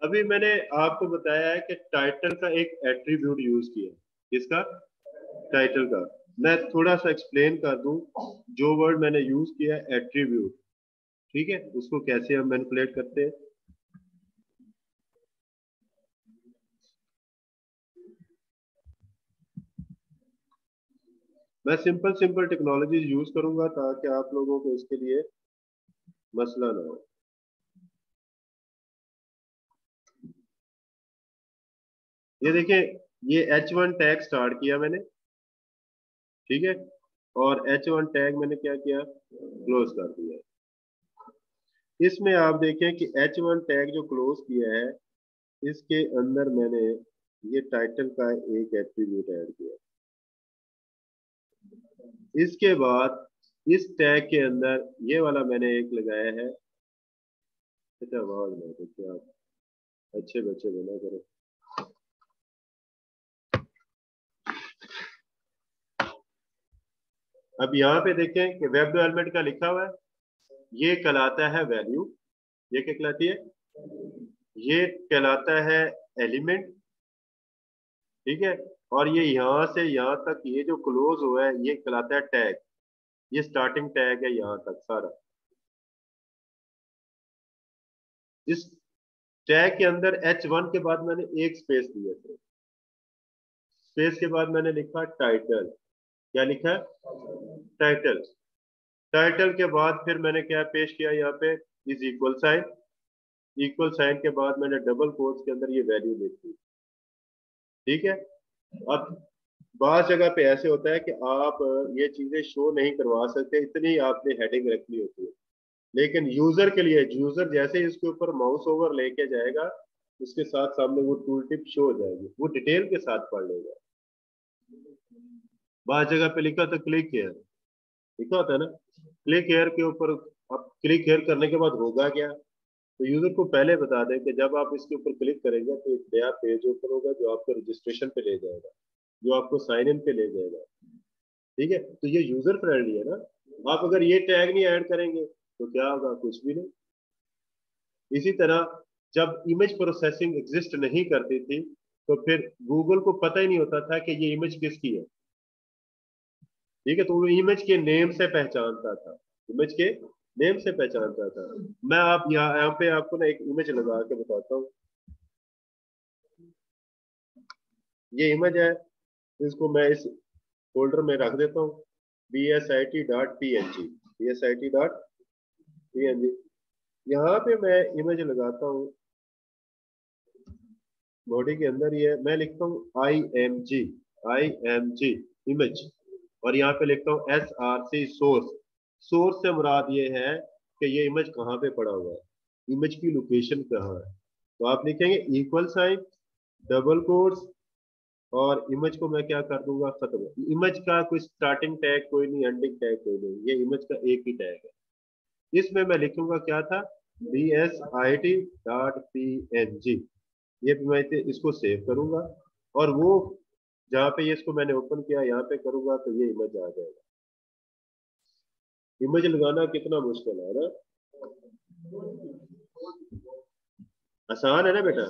अभी मैंने आपको बताया है कि टाइटल का एक एट्रीब्यूट यूज किया। किसका? टाइटल का। मैं थोड़ा सा एक्सप्लेन कर दूं। जो वर्ड मैंने यूज किया है एट्रीब्यूट, ठीक है, उसको कैसे हम मैनिपुलेट करते हैं। मैं सिंपल सिंपल टेक्नोलॉजीज यूज करूंगा ताकि आप लोगों को इसके लिए मसला ना हो। ये देखिए, ये H1 टैग स्टार्ट किया मैंने, ठीक है, और H1 टैग मैंने क्या किया, क्लोज कर दिया। इसमें आप देखें कि H1 टैग जो क्लोज किया है, इसके अंदर मैंने ये टाइटल का एक एट्रीब्यूट ऐड किया। इसके बाद इस टैग के अंदर ये वाला मैंने एक लगाया है। अच्छा, आवाज ना देखिए आप, अच्छे बच्चे बना करो। अब यहाँ पे देखें कि वेब डेवलपमेंट का लिखा हुआ है, ये कहलाता है वैल्यू। ये क्या कहलाती है? ये कहलाता है एलिमेंट, ठीक है। और ये यहाँ से यहाँ तक ये जो क्लोज हुआ है ये कहलाता है टैग। ये स्टार्टिंग टैग है यहाँ तक सारा। इस टैग के अंदर H1 के बाद मैंने एक स्पेस दिया था। स्पेस के बाद मैंने लिखा टाइटल। क्या लिखा? टाइटल। टाइटल के बाद फिर मैंने क्या पेश किया यहाँ पे, is equal sign. Equal sign के बाद मैंने डबल कोट्स के अंदर ये वैल्यू लिखी, ठीक है। अब बात जगह पे ऐसे होता है कि आप ये चीजें शो नहीं करवा सकते, इतनी आपने हेडिंग रखनी होती है। लेकिन यूजर के लिए, यूजर जैसे ही इसके ऊपर माउस ओवर लेके जाएगा, उसके साथ सामने वो टूल टिप शो हो जाएगी, वो डिटेल के साथ पढ़ लेगा। बात जगह पे लिखा था क्लिक हेयर, लिखा होता है ना, क्लिक हेयर के ऊपर। अब क्लिक हेयर करने के बाद होगा क्या, तो यूजर को पहले बता दें कि जब आप इसके ऊपर क्लिक करेंगे तो एक नया पेज ओपन होगा जो आपको रजिस्ट्रेशन पे ले जाएगा, जो आपको साइन इन पे ले जाएगा, ठीक है। तो ये यूजर फ्रेंडली है ना। आप अगर ये टैग नहीं ऐड करेंगे तो क्या होगा, कुछ भी नहीं। इसी तरह जब इमेज प्रोसेसिंग एग्जिस्ट नहीं करती थी, तो फिर गूगल को पता ही नहीं होता था कि ये इमेज किसकी है, ठीक है। तो वो इमेज के नेम से पहचानता था, इमेज के नेम से पहचानता था। मैं आप यहाँ पे आपको ना एक इमेज लगा के बताता हूँ। ये इमेज है, इसको मैं इस फोल्डर में रख देता हूँ, bsit.png, bsit.png। यहाँ पे मैं इमेज लगाता हूँ, बॉडी के अंदर ये मैं लिखता हूँ आई एम जी इमेज, और यहाँ पे लिखता हूँ SRC सोर्स। सोर्स से मुराद ये है कि ये इमेज कहाँ पे पड़ा हुआ है, इमेज की लोकेशन कहाँ है। तो आप लिखेंगे इक्वल साइन, डबल कोट्स, और इमेज को मैं क्या कर दूंगा, खत्म। इमेज का कोई स्टार्टिंग टैग कोई नहीं, एंडिंग टैग कोई नहीं, ये इमेज का एक ही टैग है। इसमें मैं लिखूंगा क्या था, BSIT.PNG। ये मैं इसको सेव करूंगा, और वो जहाँ पे ये इसको मैंने ओपन किया यहाँ पे करूंगा तो ये इमेज आ जाएगा। इमेज लगाना कितना मुश्किल है ना, आसान है ना बेटा।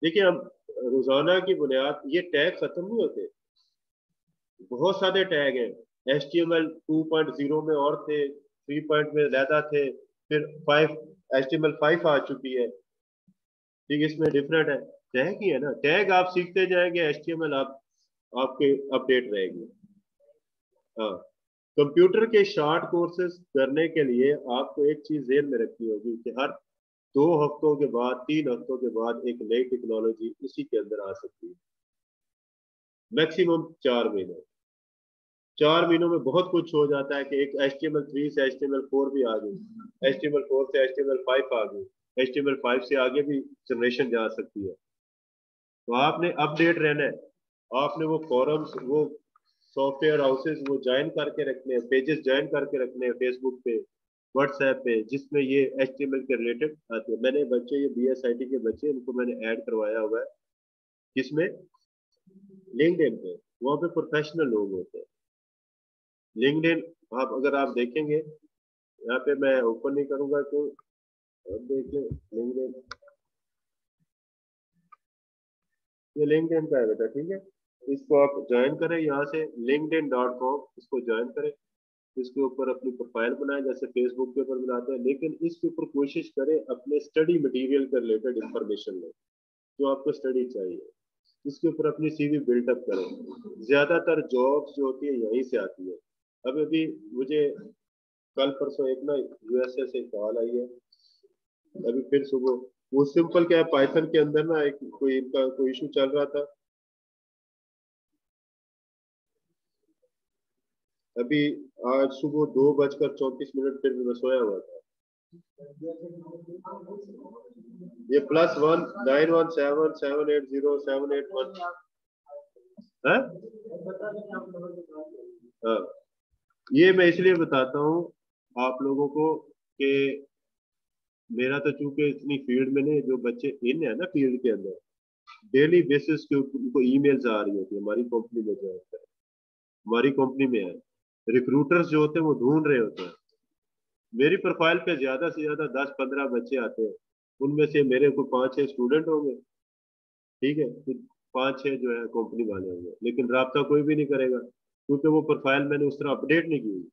देखिए हम रोजाना की बुनियाद, ये टैग खत्म नहीं होते, बहुत सारे टैग हैं। HTML 2.0 में और थे, 3 पॉइंट में ज्यादा थे, फिर 5, HTML 5 आ चुकी है, ठीक है, इसमें डिफरेंट है। टैग ही है ना, टैग आप सीखते जाएंगे, HTML आप आपके अपडेट रहेगी। हाँ, कंप्यूटर के शॉर्ट कोर्सेज करने के लिए आपको एक चीज ध्यान में रखनी होगी कि हर 2 हफ्तों के बाद, 3 हफ्तों के बाद एक नई टेक्नोलॉजी इसी के अंदर आ सकती है। मैक्सिमम 4 महीने। 4 महीनों में बहुत कुछ हो जाता है कि एक HTML 3 से HTML 4 भी आ गई, HTML 4 से HTML 5 आ गई, HTML 5 से आगे भी जनरेशन जा सकती है। तो आपने अपडेट रहना है। आपने वो फॉरम्स, वो सॉफ्टवेयर हाउसेस वो ज्वाइन करके रखने हैं, पेजेस ज्वाइन करके रखने हैं फेसबुक पे, व्हाट्सएप पे, जिसमें ये HTML के रिलेटेड आते हैं। मैंने बच्चे, ये BSIT के बच्चे, उनको मैंने ऐड करवाया हुआ है, किसमें, लिंक्डइन पे। वहाँ पे प्रोफेशनल लोग होते हैं। लिंक्डइन आप अगर आप देखेंगे, यहाँ पे मैं ओपन नहीं करूंगा तो आप देख लें लिंक्डइन। ये लिंक्डइन का है बेटा, ठीक है। इसको आप ज्वाइन करें यहाँ से linkedin.com, इसको ज्वाइन करें। इसके ऊपर अपनी प्रोफाइल बनाएं जैसे फेसबुक के ऊपर बनाते हैं, लेकिन इसके ऊपर कोशिश करें अपने स्टडी मटेरियल के रिलेटेड इंफॉर्मेशन लें जो आपको स्टडी चाहिए। इसके ऊपर अपनी सीवी बिल्डअप करें। ज्यादातर जॉब्स जो होती है यहीं से आती है। अब अभी मुझे कल परसों एक ना यूएसए से कॉल आई है, अभी फिर सुबह। वो सिंपल क्या है, पाइथन के अंदर ना एक कोई इनका कोई इशू चल रहा था। अभी आज सुबह 2:34 फिर भी मैं सोया हुआ था। ये +1 917 780 781 है। हाँ, ये मैं इसलिए बताता हूँ आप लोगों को कि मेरा तो चूंकि इतनी फील्ड में नहीं, जो बच्चे इन है ना फील्ड के अंदर, डेली बेसिस के ऊपर उनको ईमेल्स आ रही होती है हमारी कंपनी में जो है, हमारी कंपनी में है। रिक्रूटर्स जो होते हैं वो ढूंढ रहे होते हैं। मेरी प्रोफाइल पे ज्यादा से ज्यादा 10-15 बच्चे आते हैं, उनमें से मेरे को 5-6 स्टूडेंट होंगे, ठीक है, तो 5-6 जो है कंपनी वाले होंगे, लेकिन राब्ता कोई भी नहीं करेगा क्योंकि वो प्रोफाइल मैंने उस तरह अपडेट नहीं की हुई।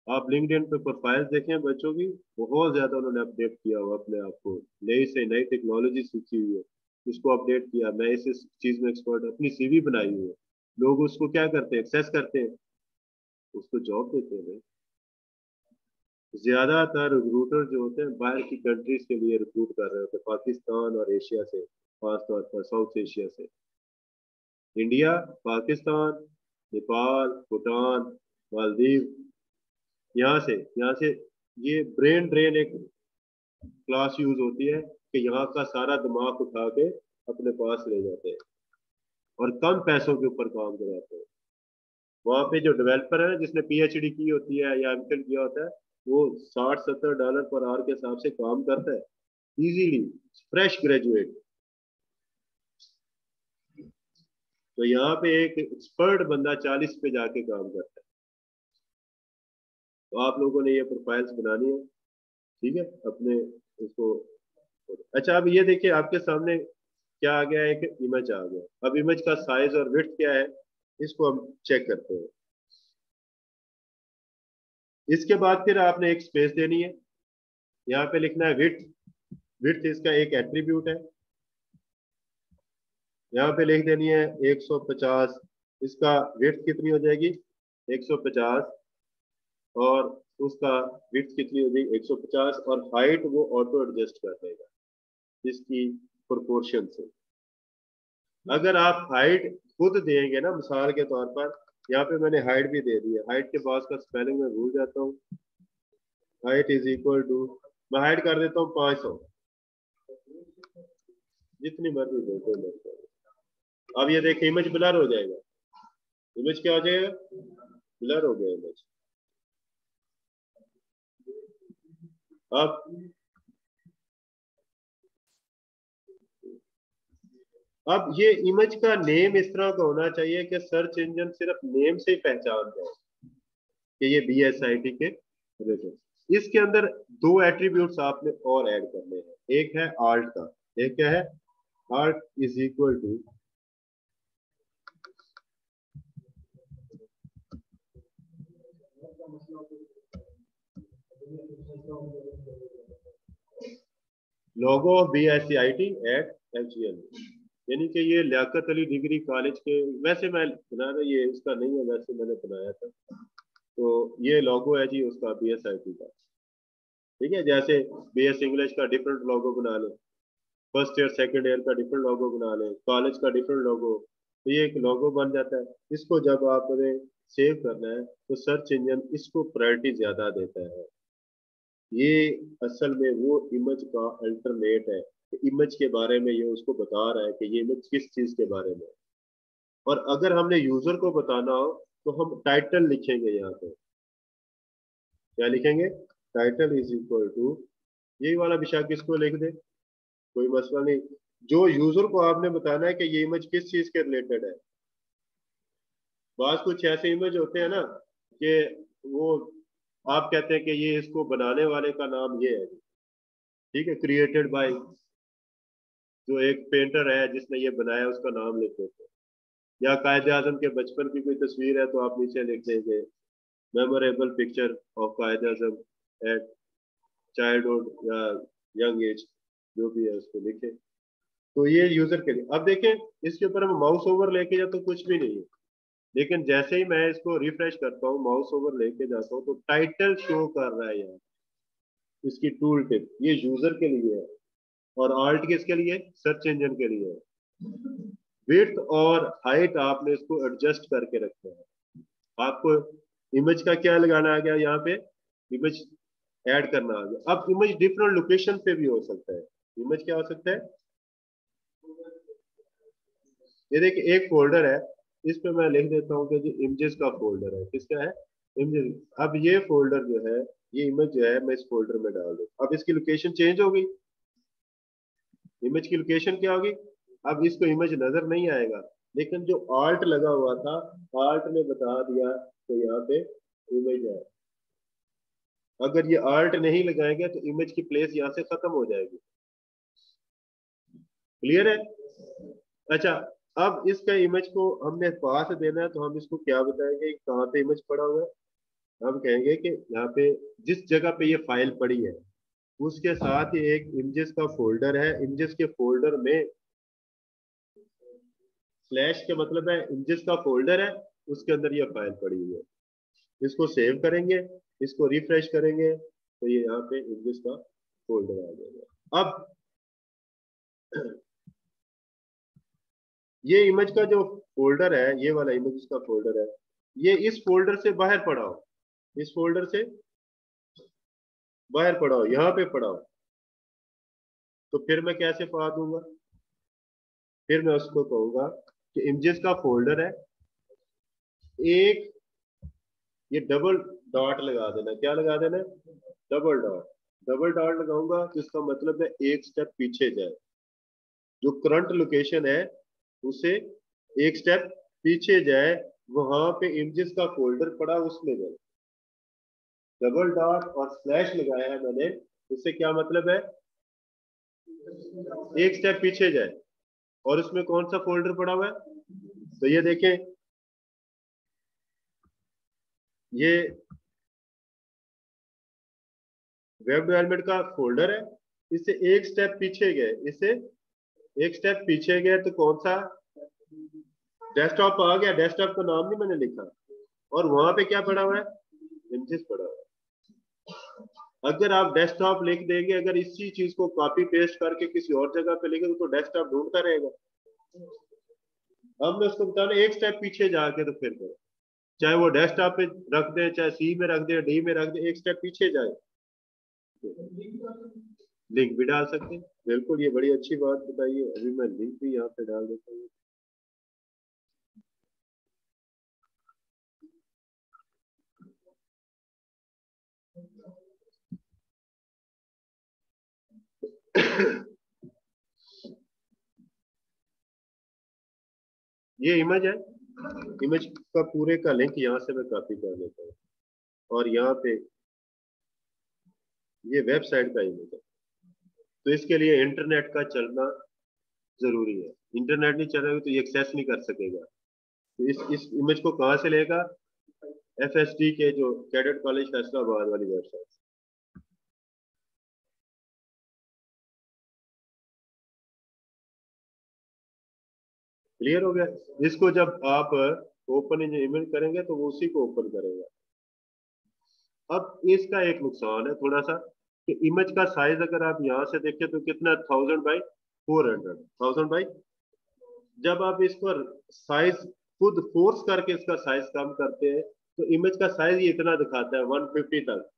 आप लिंक्डइन पे प्रोफाइल देखें बच्चों की, बहुत ज्यादा उन्होंने अपडेट किया हुआ अपने आप को, नई से नई टेक्नोलॉजी सीखी हुई है, उसको अपडेट किया। मैं इस चीज में एक्सपर्ट, अपनी सीवी बनाई हुई है। लोग उसको क्या करते हैं, एक्सेस करते हैं, उसको जॉब देते हैं। ज्यादातर रिक्रूटर जो होते हैं बाहर की कंट्रीज के लिए रिक्रूट कर रहे होते हैं, पाकिस्तान और एशिया से, खासतौर पर साउथ एशिया से। इंडिया, पाकिस्तान, नेपाल, भूटान, मालदीव, यहाँ से ये ब्रेन ड्रेन एक क्लास यूज होती है कि यहाँ का सारा दिमाग उठा के अपने पास ले जाते हैं और कम पैसों के ऊपर काम कराते हैं। वहाँ पे जो डेवलपर है जिसने पीएचडी की होती है या एमफिल किया होता है, वो $60-70 पर आवर के हिसाब से काम करता है इजीली, फ्रेश ग्रेजुएट। तो यहाँ पे एक एक्सपर्ट बंदा 40 पे जाके काम करता है। तो आप लोगों ने ये प्रोफाइल्स बनानी है, ठीक है, अपने उसको। अच्छा, अब ये देखिए आपके सामने क्या आ गया है, एक इमेज आ गया। अब इमेज का साइज और विड्थ क्या है, इसको हम चेक करते हैं। इसके बाद फिर आपने एक स्पेस देनी है, यहाँ पे लिखना है विड्थ। विड्थ इसका एक एट्रीब्यूट है, यहाँ पे लिख देनी है 150। इसका विड्थ कितनी हो जाएगी, 150, और उसका विड्थ कितनी हो जाएगी 150, और हाइट वो ऑटो एडजस्ट कर देगा इसकी प्रोपोर्शन से। अगर आप हाइट खुद देंगे ना, मिसाल के तौर पर यहाँ पे मैंने हाइट भी दे दी है, हाइट के पास का स्पेलिंग मैं भूल जाता हूँ। हाइट इज इक्वल टू, मैं हाइट कर देता हूँ 500, जितनी मर्जी दो कोई मतलब। अब ये देखिए इमेज ब्लर हो जाएगा। इमेज क्या हो जाएगा, ब्लर हो गया इमेज। अब ये इमेज का नेम इस तरह का होना चाहिए कि सर्च इंजन सिर्फ नेम से ही पहचान जाए कि ये BSIT के रिलेटेड। इसके अंदर दो एट्रीब्यूट्स आपने और ऐड करने हैं, एक है आल्ट का, एक क्या है, alt is equal to logo of BSIT at FGL। यानी कि ये लियाकत अली डिग्री कॉलेज के, वैसे मैं बना रहा, ये इसका नहीं है, वैसे मैंने बनाया था। तो ये लोगो है जी उसका BSIT का, ठीक है। जैसे BS इंग्लिश का डिफरेंट लोगो बना ले, फर्स्ट ईयर सेकंड ईयर का डिफरेंट लोगो बना ले, कॉलेज का डिफरेंट लोगो, तो ये एक लोगो बन जाता है। इसको जब आपने सेव करना है तो सर्च इंजन इसको प्रायोरिटी ज्यादा देता है। ये असल में वो इमेज का अल्टरनेट है। इमेज के बारे में ये उसको बता रहा है कि ये इमेज किस चीज के बारे में है। और अगर हमने यूजर को बताना हो तो हम टाइटल लिखेंगे, यहाँ पे क्या लिखेंगे, टाइटल इज इक्वल टू, यही वाला विषय किसको लिख दे, कोई मसला नहीं। जो यूजर को आपने बताना है कि ये इमेज किस चीज के रिलेटेड है। बात कुछ ऐसे इमेज होते हैं ना कि वो आप कहते हैं कि ये इसको बनाने वाले का नाम ये है, ठीक है, क्रिएटेड बाय जो एक पेंटर है जिसने ये बनाया उसका नाम लिख देते हैं, या कायदे आजम के बचपन की कोई तस्वीर है तो आप नीचे लिख देंगे मेमोरेबल पिक्चर ऑफ कायदे आजम एट चाइल्डहुड या यंग एज, जो भी है उसको लिखे। तो ये यूजर के लिए। अब देखें इसके ऊपर हम माउस ओवर लेके जाए तो कुछ भी नहीं है, लेकिन जैसे ही मैं इसको रिफ्रेश करता हूँ, माउस ओवर लेके जाता हूँ, तो टाइटल शो कर रहा है यहाँ। इसकी टूल टिप ये यूजर के लिए है, और आल्ट किसके लिए? सर्च इंजन के लिए है। विड्थ और हाइट आपने इसको एडजस्ट करके रखना है। आपको इमेज का क्या लगाना आ गया यहाँ पे? इमेज ऐड करना आ गया। अब इमेज डिफरेंट लोकेशन पे भी हो सकता है। इमेज क्या हो सकता है? ये देखिए एक फोल्डर है, इस पे मैं लिख देता हूँ कि जो इमेजेस का फोल्डर है। किसका है? इमेजेस। अब ये फोल्डर जो है, ये इमेज जो है मैं इस फोल्डर में डाल दूँ। अब इसकी लोकेशन चेंज हो गई। इमेज की लोकेशन क्या होगी? अब इसको इमेज नजर नहीं आएगा, लेकिन जो आल्ट लगा हुआ था, आल्ट ने बता दिया कि यहाँ पे इमेज है। अगर ये आल्ट नहीं लगाएंगे तो इमेज की प्लेस यहाँ से खत्म हो जाएगी। क्लियर है? अच्छा, अब इसका इमेज को हमने पास देना है, तो हम इसको क्या बताएंगे कहाँ पे इमेज पड़ा हुआ है? हम कहेंगे कि यहाँ पे जिस जगह पे ये फाइल पड़ी है उसके साथ ही एक इमेजेस का फोल्डर है। इमेजेस के फोल्डर में स्लैश के मतलब है इमेजेस का फोल्डर है, उसके अंदर ये फाइल पड़ी हुई है। इसको सेव करेंगे, इसको रिफ्रेश करेंगे, तो ये यहाँ पे इमेजेस का फोल्डर आ जाएगा। अब ये इमेज का जो फोल्डर है, ये वाला इमेज का फोल्डर है, ये इस फोल्डर से बाहर पड़ा हो, इस फोल्डर से बाहर पड़ा हो, यहाँ पे पड़ा हो, तो फिर मैं कैसे पा दूंगा? फिर मैं उसको कहूंगा कि इमेजेस का फोल्डर है, एक ये डबल डॉट लगा देना। क्या लगा देना? Double dot. डबल डॉट लगाऊंगा तो इसका मतलब है एक स्टेप पीछे जाए, जो करंट लोकेशन है उसे एक स्टेप पीछे जाए, वहां पे इमेजेस का फोल्डर पड़ा उसमें जाए। डबल डॉट और स्लैश लगाया है मैंने, इससे क्या मतलब है? एक स्टेप पीछे जाए, और उसमें कौन सा फोल्डर पड़ा हुआ है? तो ये देखें, ये वेब डेवलपमेंट का फोल्डर है। इससे एक स्टेप पीछे गए, इससे एक स्टेप पीछे गए तो कौन सा? डेस्कटॉप आ गया। डेस्कटॉप का नाम नहीं मैंने लिखा, और वहां पे क्या पड़ा हुआ है? इमेजेस पड़ा हुआ है। अगर आप डेस्कटॉप लिख देंगे, अगर इसी चीज को कॉपी पेस्ट करके किसी और जगह पे लिखेंगे तो डेस्कटॉप ढूंढता रहेगा। हमने उसको बताना एक स्टेप पीछे जाके तो फिर करो, चाहे वो डेस्कटॉप पे रख दे, चाहे सी में रख दे, डी में रख दे, एक स्टेप पीछे जाए। लिंक भी डाल सकते हैं, बिल्कुल, ये बड़ी अच्छी बात बताइए। अभी मैं लिंक भी यहाँ पे डाल देता हूँ। ये इमेज है, इमेज का पूरे का लिंक यहाँ से मैं कॉपी कर लेता हूँ, और यहाँ पे ये वेबसाइट का इमेज है। तो इसके लिए इंटरनेट का चलना जरूरी है। इंटरनेट नहीं चलेगा तो ये एक्सेस नहीं कर सकेगा। तो इस इमेज को कहाँ से लेगा? एफएसटी के जो कैडेट कॉलेज फैसलाबाद वाली वेबसाइट। क्लियर हो गया? इसको जब आप ओपन इमेज करेंगे तो वो उसी को ओपन करेगा। अब इसका एक नुकसान है थोड़ा सा, कि इमेज का साइज अगर आप यहाँ से देखें तो कितना? 1000 बाई 400, 1000 बाई। जब आप इसको साइज खुद फोर्स करके इसका साइज कम करते हैं तो इमेज का साइज ही इतना दिखाता है 150 तक।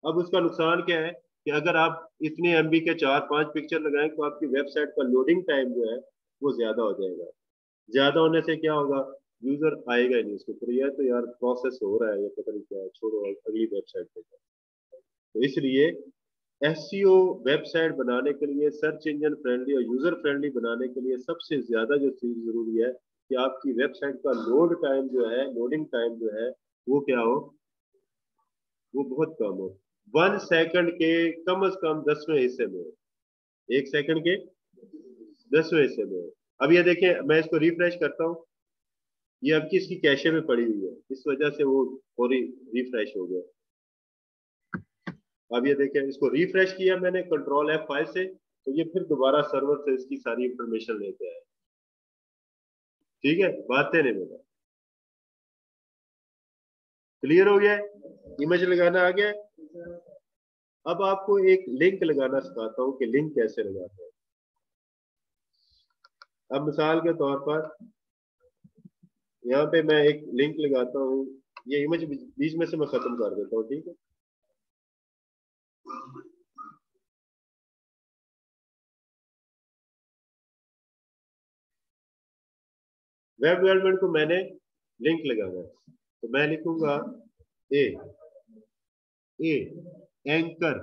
अब उसका नुकसान क्या है कि अगर आप इतने एमबी के 4-5 पिक्चर लगाएं तो आपकी वेबसाइट का लोडिंग टाइम जो है वो ज्यादा हो जाएगा। ज्यादा होने से क्या होगा? यूजर आएगा ही नहीं उसके ऊपर, यह तो यार प्रोसेस हो रहा है, ये पता नहीं क्या है, छोड़ो अगली वेबसाइट पे जाओ। तो इसलिए एसईओ वेबसाइट बनाने के लिए, सर्च इंजन फ्रेंडली और यूजर फ्रेंडली बनाने के लिए सबसे ज्यादा जो चीज जरूरी है कि आपकी वेबसाइट का लोड टाइम जो है, लोडिंग टाइम जो है, वो क्या हो? वो बहुत कम हो। 1 सेकंड के कम से कम 10वें हिस्से में हो। 1 सेकंड के 10वें हिस्से में है। अब ये देखिए, मैं इसको रिफ्रेश करता हूँ, ये अब की इसकी कैशे में पड़ी हुई है, इस वजह से वो पूरी रिफ्रेश हो गया। अब ये देखिए, इसको रिफ्रेश किया मैंने कंट्रोल F5 से, तो ये फिर दोबारा सर्वर से इसकी सारी इंफॉर्मेशन लेते हैं। ठीक है, बात है नहीं बेटा, क्लियर हो गया? इमेज लगाना आ गया। अब आपको एक लिंक लगाना सिखाता हूँ कि लिंक कैसे लगाते हैं। अब मिसाल के तौर पर यहाँ पे मैं एक लिंक लगाता हूँ, ये इमेज बीच में से मैं खत्म कर देता हूँ, ठीक है। वेब डेवलपमेंट को मैंने लिंक लगाना है, तो मैं लिखूंगा ए ए एंकर,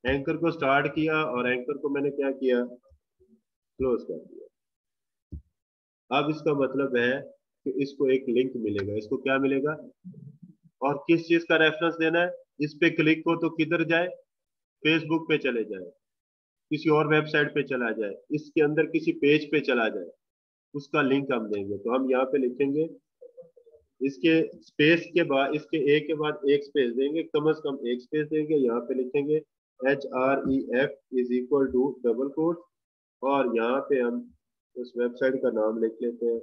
एंकर को स्टार्ट किया और एंकर को मैंने क्या किया, क्लोज कर दिया। अब इसका मतलब है कि इसको एक लिंक मिलेगा, इसको क्या मिलेगा, और किस चीज का रेफरेंस देना है, इस पे क्लिक हो तो किधर जाए, फेसबुक पे चले जाए, किसी और वेबसाइट पे चला जाए, इसके अंदर किसी पेज पे चला जाए, उसका लिंक हम देंगे। तो हम यहाँ पे लिखेंगे, इसके स्पेस के बाद, इसके ए के बाद एक स्पेस देंगे, कम से कम एक स्पेस देंगे, यहाँ पे लिखेंगे HREF is equal to double quote, और यहाँ पे हम उस वेबसाइट का नाम लिख लेते हैं।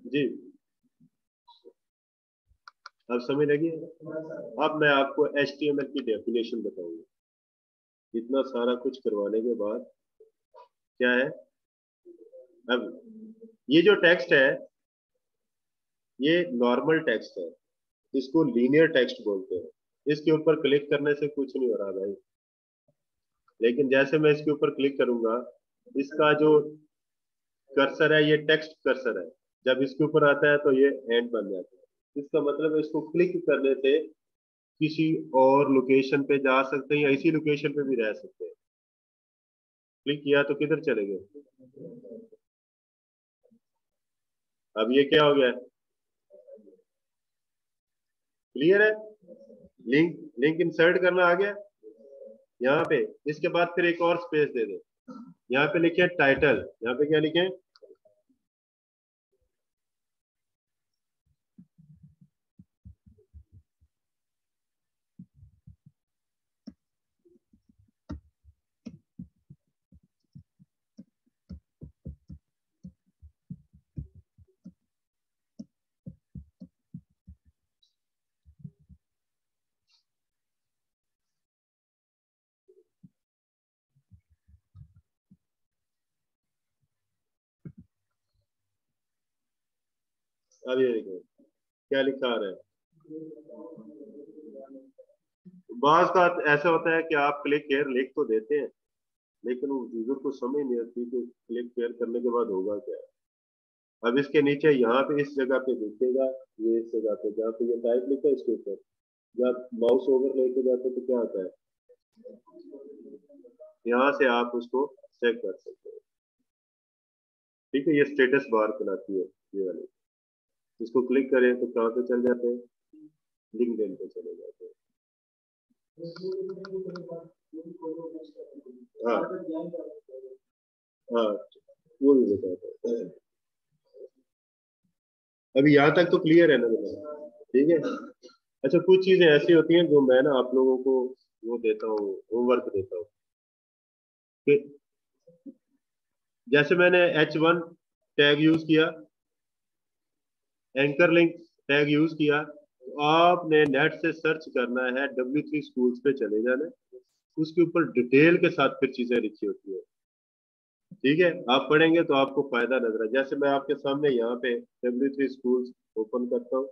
जी, अब समझ लगी? अब मैं आपको HTML की डेफिनेशन बताऊंगा। इतना सारा कुछ करवाने के बाद क्या है, अब ये जो टेक्स्ट है, ये नॉर्मल टेक्स्ट है, इसको लीनियर टेक्स्ट बोलते हैं। इसके ऊपर क्लिक करने से कुछ नहीं हो रहा भाई, लेकिन जैसे मैं इसके ऊपर क्लिक करूंगा, इसका जो कर्सर है ये टेक्स्ट कर्सर है, जब इसके ऊपर आता है तो ये एंड बन जाता है। इसका मतलब है इसको क्लिक करने से किसी और लोकेशन पे जा सकते हैं या इसी लोकेशन पे भी रह सकते हैं। क्लिक किया तो किधर चले गए, अब ये क्या हो गया, क्लियर है? लिंक लिंक इंसर्ट करना आ गया यहाँ पे। इसके बाद फिर एक और स्पेस दे दे, यहाँ पे लिखे टाइटल, यहाँ पे क्या लिखे, अब ये देखो क्या लिखा आ रहा है। बाज का ऐसा होता है कि आप क्लिक केयर लिख तो देते हैं, लेकिन वो यूजर को समझ नहीं आती कि क्लिक केयर करने के बाद होगा क्या। अब इसके नीचे यहाँ पे इस जगह पे दिखेगा, ये इस जगह पे जहाँ पे ये टाइप लिखा है इसके ऊपर, जब माउस ओवर लेके जाते तो क्या आता है, यहाँ से आप उसको चेक कर सकते हैं। ठीक है, ये स्टेटस बार कहलाती है ये वाली। इसको क्लिक करें तो कहाँ पे चल जाते हैं, लिंक्डइन पे चले जाते हैं। हाँ हाँ, वो भी बताता है। अभी यहाँ तक तो क्लियर है ना बेटा? ठीक है। अच्छा, कुछ चीजें ऐसी होती हैं जो मैं ना आप लोगों को वो देता हूँ, होमवर्क देता हूँ कि जैसे मैंने H1 टैग यूज किया, एंकर लिंक टैग यूज किया, तो आपने नेट से सर्च करना है, W3 स्कूल्स पे चले जाना है, उसके ऊपर डिटेल के साथ फिर चीजें लिखी होती है। ठीक है, आप पढ़ेंगे तो आपको फायदा नजर है। जैसे मैं आपके सामने यहाँ पे W3 स्कूल्स ओपन करता हूँ,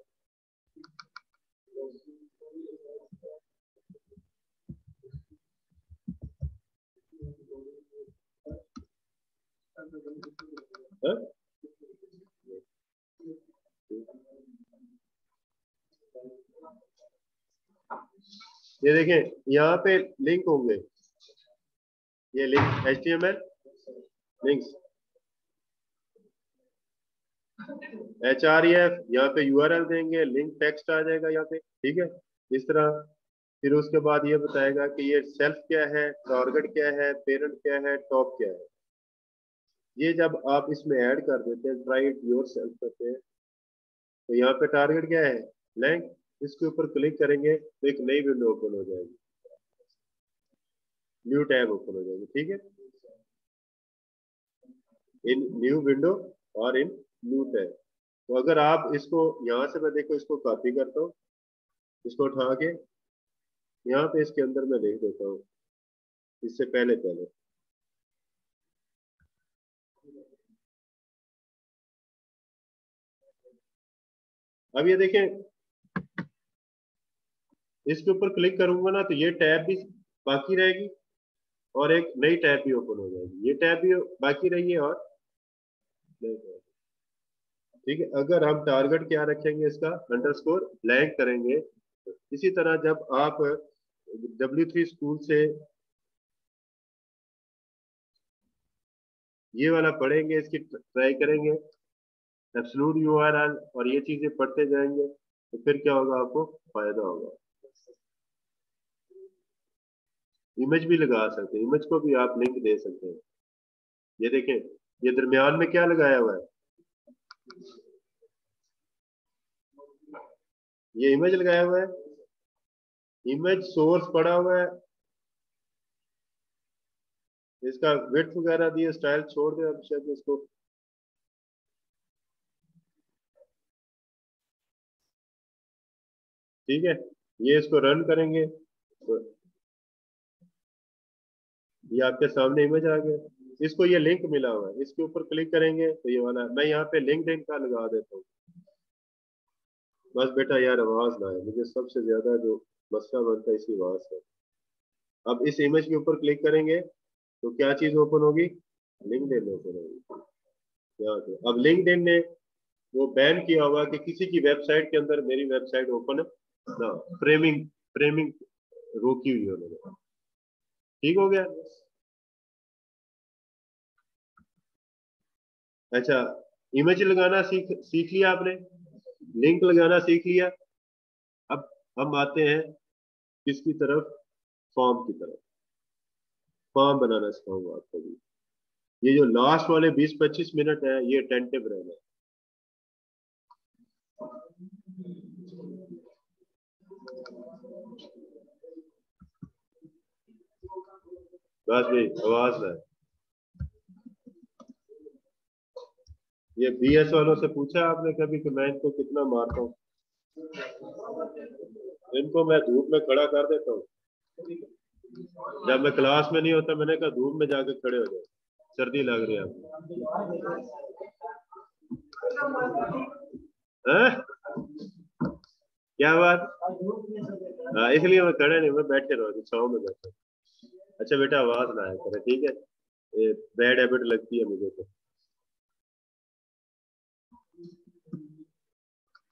हाँ? ये देखें यहाँ पे लिंक होंगे, ये लिंक HTML लिंक्स, HREF यहाँ पे URL देंगे, लिंक टेक्स्ट आ जाएगा यहाँ पे, ठीक है इस तरह। फिर उसके बाद ये बताएगा कि ये सेल्फ क्या है, टारगेट क्या है, पेरेंट क्या है, टॉप क्या है। ये जब आप इसमें ऐड कर देते हैं, ट्राई इट योर सेल्फ करते हैं, तो यहाँ पे टारगेट क्या है, लैंक, इसके ऊपर क्लिक करेंगे तो एक नई विंडो ओपन हो जाएगी, न्यू टैब ओपन हो जाएगी, ठीक है, इन न्यू विंडो और इन न्यू टैब। तो अगर आप इसको यहाँ से, मैं देखो इसको कॉपी करता हूँ, इसको उठा के यहाँ पे इसके अंदर मैं लिख देता हूँ, इससे पहले पहले अब ये देखें, इसके ऊपर क्लिक करूंगा ना तो ये टैब भी बाकी रहेगी और एक नई टैब भी ओपन हो जाएगी, ये टैब भी बाकी रही है और नई टैब, ठीक है। अगर हम टारगेट क्या रखेंगे, इसका अंडरस्कोर ब्लैंक करेंगे। इसी तरह जब आप W3 स्कूल से ये वाला पढ़ेंगे, इसकी ट्राई करेंगे, एब्सोल्यूट URL और ये चीजें पढ़ते जाएंगे तो फिर क्या होगा, आपको फायदा होगा। इमेज भी लगा सकते हैं, इमेज को भी आप लिंक दे सकते हैं। ये देखें, ये दरमियान में क्या लगाया हुआ है, ये इमेज लगाया हुआ है, इमेज सोर्स पड़ा हुआ है, इसका विड्थ वगैरह दिए, स्टाइल छोड़ दे अब शायद इसको, ठीक है। ये इसको रन करेंगे तो ये आपके सामने इमेज आ गया, इसको ये लिंक मिला हुआ है, इसके ऊपर क्लिक करेंगे तो ये वाला, मैं यहाँ पे लिंक्डइन का लगा देता हूँ। बस बेटा यार आवाज ना है, मुझे सबसे ज्यादा जो मसला बनता है इसी आवाज से। अब इस इमेज के ऊपर क्लिक करेंगे तो क्या चीज ओपन होगी, लिंक्डइन ओपन होगी यहाँ पे। अब लिंक्डइन ने वो बैन किया हुआ कि किसी की वेबसाइट के अंदर मेरी वेबसाइट ओपन ना, फ्रेमिंग फ्रेमिंग रोकी हुई है उन्होंने, ठीक हो गया। अच्छा, इमेज लगाना सीख सीख लिया आपने, लिंक लगाना सीख लिया। अब हम आते हैं किसकी तरफ, फॉर्म की तरफ। फॉर्म बनाना सिखाऊंगा आपको भी। ये जो लास्ट वाले 20-25 मिनट है ये टेंटिव रहना है। बस भाई आवाज ना है। ये BS वालों से पूछा आपने कभी कि मैं इनको कितना मारता हूँ, इनको मैं धूप में खड़ा कर देता हूँ, जब मैं क्लास में नहीं होता मैंने कहा धूप में जाके खड़े हो जाओ, सर्दी लग रही है आपको, हैं? क्या बात, हाँ इसलिए मैं खड़े नहीं, मैं बैठे रहो, छाव में बैठे। अच्छा बेटा आवाज ना आया करे, ठीक है, ये बैड हैबिट लगती है मुझे तो।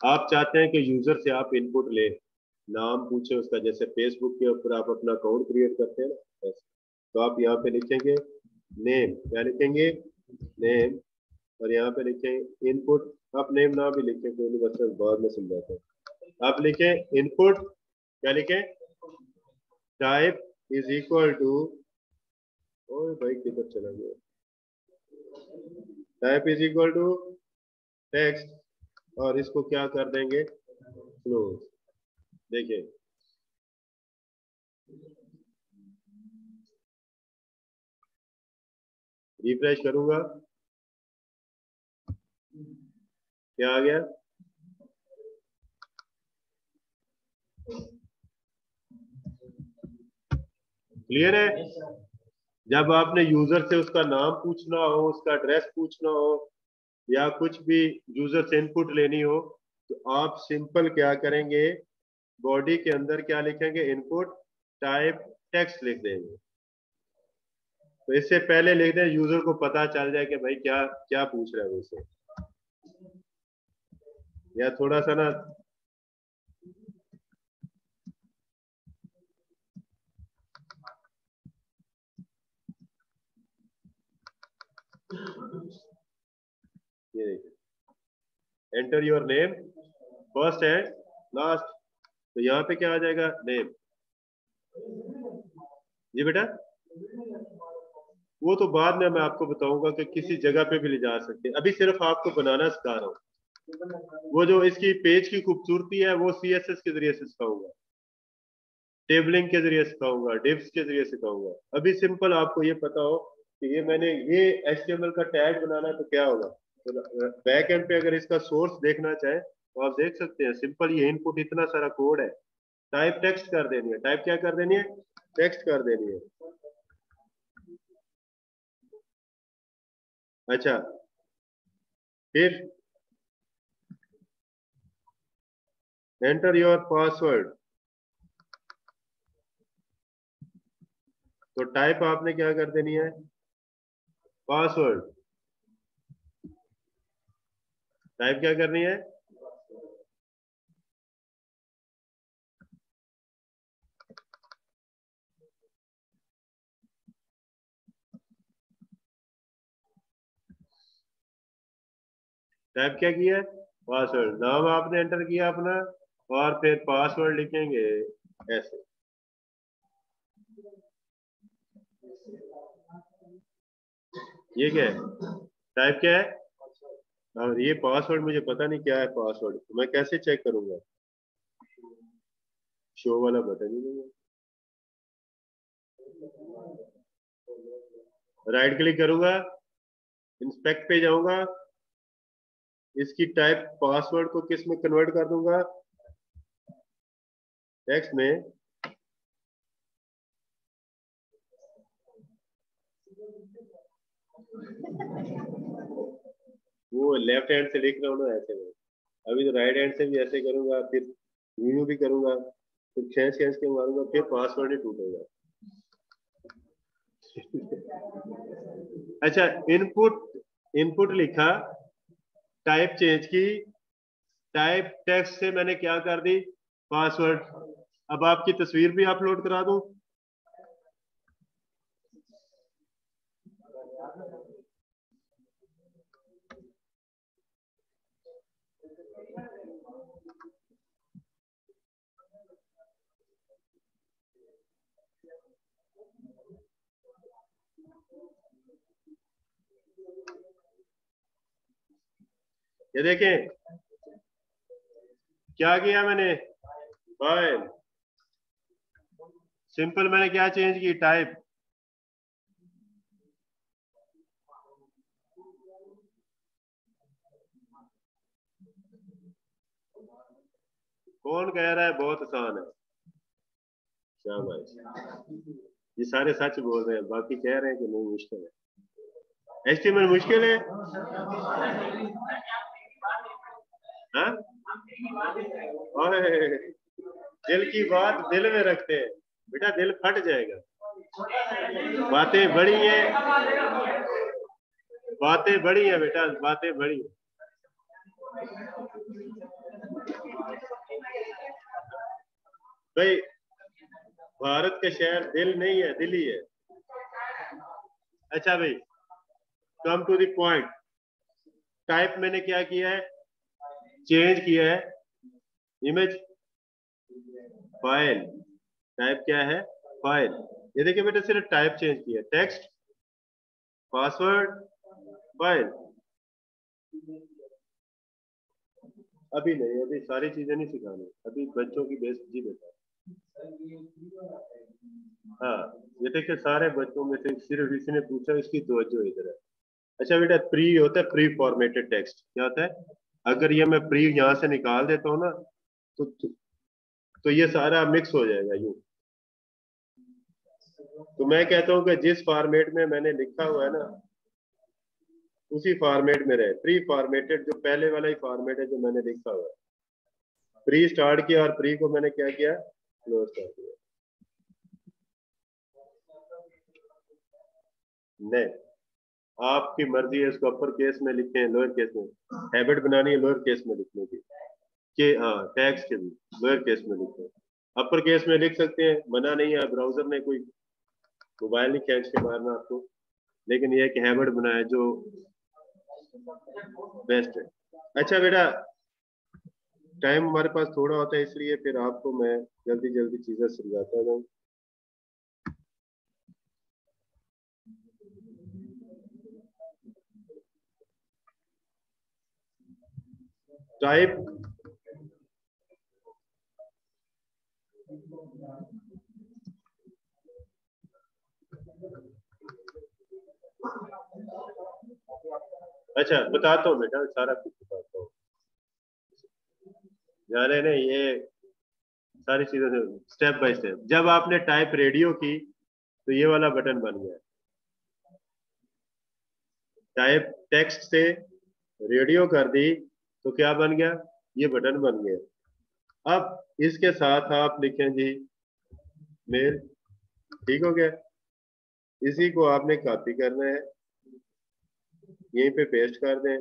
आप चाहते हैं कि यूजर से आप इनपुट ले, नाम पूछे उसका, जैसे फेसबुक के ऊपर आप अपना अकाउंट क्रिएट करते हैं ना, तो आप यहाँ पे लिखेंगे नेम, क्या लिखेंगे, नेम, और यहाँ पे लिखें इनपुट। आप नेम ना भी लिखें कोई नहीं, बस बाद में समझाते हैं। आप लिखें इनपुट, क्या लिखें, टाइप इज इक्वल टू, ओए भाई किधर चला गया, type is equal to text, और इसको क्या कर देंगे, क्लोज। देखिए रिफ्रेश करूंगा, क्या आ गया, क्लियर है। जब आपने यूजर से उसका नाम पूछना हो, उसका एड्रेस पूछना हो, या कुछ भी यूजर से इनपुट लेनी हो, तो आप सिंपल क्या करेंगे, बॉडी के अंदर क्या लिखेंगे, इनपुट टाइप टेक्स्ट लिख देंगे। तो इससे पहले लिख दें, यूजर को पता चल जाए कि भाई क्या क्या पूछ रहा है वो उससे, या थोड़ा सा ना ये देखिए, enter your name first and last, तो यहाँ पे क्या आ जाएगा, नेम। जी बेटा, वो तो बाद में मैं आपको बताऊंगा कि किसी जगह पे भी ले जा सकते हैं, अभी सिर्फ आपको बनाना सिखा रहा हूँ। वो जो इसकी पेज की खूबसूरती है वो CSS के जरिए से सिखाऊंगा, टेबलिंग के जरिए सिखाऊंगा, डिव्स के जरिए सिखाऊंगा। अभी सिंपल आपको ये पता हो कि ये मैंने ये HTML का टैग बनाना है तो क्या होगा, तो बैक एंड पे अगर इसका सोर्स देखना चाहे तो आप देख सकते हैं, सिंपल ये इनपुट इतना सारा कोड है, टाइप टेक्स्ट कर देनी है, टाइप क्या कर देनी है, टेक्स्ट कर देनी है। अच्छा, फिर एंटर योर पासवर्ड, तो टाइप आपने क्या कर देनी है, पासवर्ड, टाइप क्या करनी है, टाइप क्या किया है, पासवर्ड। नाम आपने एंटर किया अपना, और फिर पासवर्ड लिखेंगे ऐसे। ये क्या है, टाइप क्या है, और ये पासवर्ड मुझे पता नहीं क्या है पासवर्ड, तो मैं कैसे चेक करूंगा, शो वाला बटन ही नहीं है। राइट क्लिक करूंगा, इंस्पेक्ट पे जाऊंगा, इसकी टाइप पासवर्ड को किस में कन्वर्ट कर दूंगा, टेक्स्ट में। वो लेफ्ट हैंड से लिख रहा हूँ ना ऐसे में, अभी तो राइट हैंड से भी ऐसे करूंगा, फिर न्यू भी करूंगा, फिर खींच खींच के मारूंगा, फिर पासवर्ड ही टूटेगा। अच्छा, इनपुट, इनपुट लिखा, टाइप चेंज की, टाइप टेक्स्ट से मैंने क्या कर दी, पासवर्ड। अब आपकी तस्वीर भी अपलोड करा दूं, ये देखें क्या किया मैंने, फाइल, सिंपल मैंने क्या चेंज की, टाइप। कौन कह रहा है बहुत आसान है, शाबाश, ये सारे सच बोल रहे हैं, बाकी कह रहे हैं कि नहीं मुश्किल है, HTML मुश्किल है। हाँ, ओए, दिल की बात दिल में रखते हैं बेटा, दिल फट जाएगा। बातें बड़ी है, बातें बड़ी है बेटा, बातें बड़ी है। भाई, भारत का शहर दिल नहीं है, दिल्ली है। अच्छा भाई, come to the point, type मैंने क्या किया है, चेंज किया है, इमेज, फाइल, टाइप क्या है, फाइल। ये देखिए बेटा, सिर्फ टाइप चेंज किया, टेक्स्ट, पासवर्ड, फाइल। अभी नहीं, अभी सारी चीजें नहीं सिखानी, अभी बच्चों की बेस जी बेटा। हाँ, ये देखिए सारे बच्चों में से सिर्फ इसी ने पूछा, इसकी तवज्जो इधर है। अच्छा बेटा, प्री होता है, प्री फॉर्मेटेड टेक्स्ट क्या होता है, अगर ये मैं प्री यहाँ से निकाल देता हूँ ना, तो ये सारा मिक्स हो जाएगा यूं। तो मैं कहता हूँ कि जिस फॉर्मेट में मैंने लिखा हुआ है ना, उसी फॉर्मेट में रहे, प्री फॉर्मेटेड, जो पहले वाला ही फॉर्मेट है जो मैंने लिखा हुआ है। प्री स्टार्ट किया और प्री को मैंने क्या किया, क्लोज कर दिया। नहीं, आपकी मर्जी है इसको अपर केस में लिखें लोअर केस में। हैबिट बनानी है लोअर केस में लिखने की, कि हाँ टैग्स के भी लोअर केस में लिखें। अपर केस में लिख सकते हैं, मना नहीं है, ब्राउजर ने कोई मोबाइल नहीं खींच के मारना आपको, लेकिन ये एक हैबिट बनाए जो बेस्ट है। अच्छा बेटा, टाइम हमारे पास थोड़ा होता है, इसलिए फिर आपको मैं जल्दी जल्दी चीजें समझाता हूँ। टाइप अच्छा बताता हूँ बेटा, सारा कुछ बताता हूँ। जाने नहीं, ये सारी चीजें स्टेप बाय स्टेप। जब आपने टाइप रेडियो की तो ये वाला बटन बन गया। टाइप टेक्स्ट से रेडियो कर दी तो क्या बन गया, ये बटन बन गया। अब इसके साथ आप लिखें जी मेल, ठीक हो गया। इसी को आपने कॉपी करना है, यहीं पे पेस्ट कर दें।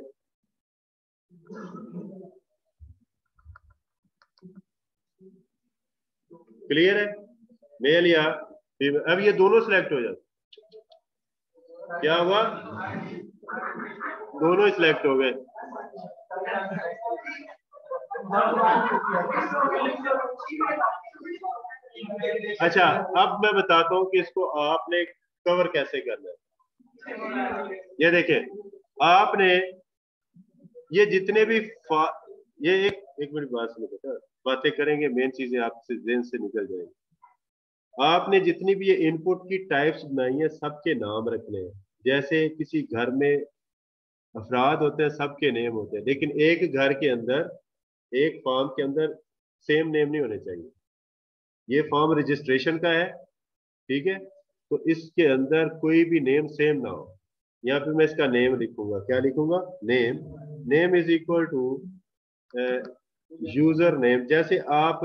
क्लियर है, मेल या फीमेल। अब ये दोनों सिलेक्ट हो जाते, क्या हुआ, दोनों सिलेक्ट हो गए। अच्छा अब मैं बताता हूं कि इसको आपने कवर कैसे करना है। ये देखें, आपने ये जितने भी ये एक मिनट बात सुनो बेटा, बातें करेंगे, मेन चीजें आपसे जेन से निकल जाएंगी। आपने जितनी भी ये इनपुट की टाइप्स बनाई है सबके नाम रखने हैं। जैसे किसी घर में अफराद होते हैं, सबके नेम होते हैं, लेकिन एक घर के अंदर एक फॉर्म के अंदर सेम नेम नहीं होने चाहिए। ये फॉर्म रजिस्ट्रेशन का है, ठीक है, तो इसके अंदर कोई भी नेम सेम ना हो। यहाँ पे मैं इसका नेम लिखूंगा, क्या लिखूंगा, name. Name is equal to user name. जैसे आप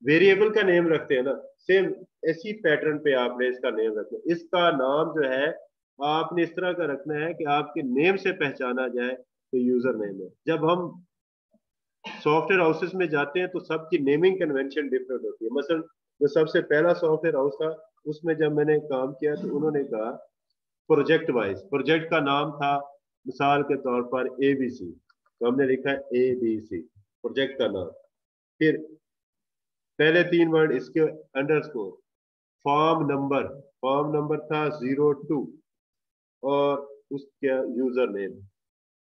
वेरिएबल का नेम रखते हैं ना, सेम इसी पैटर्न पे आपने इसका नेम रखना है। इसका नाम जो है आपने इस तरह का रखना है कि आपके नेम से पहचाना जाए तो यूजर नेम है। जब हम सॉफ्टवेयर हाउसेस में जाते हैं तो सबकी नेमिंग कन्वेंशन डिफरेंट होती है। मसलन जो सबसे पहला सॉफ्टवेयर हाउस था, उसमें जब मैंने काम किया तो उन्होंने कहा प्रोजेक्ट वाइज, प्रोजेक्ट का नाम था मिसाल के तौर पर ABC, तो हमने लिखा है ABC प्रोजेक्ट का नाम। फिर पहले 3 वर्ड इसके अंडरस्कोर, फॉर्म नंबर था 02 और उसका यूजर नेम।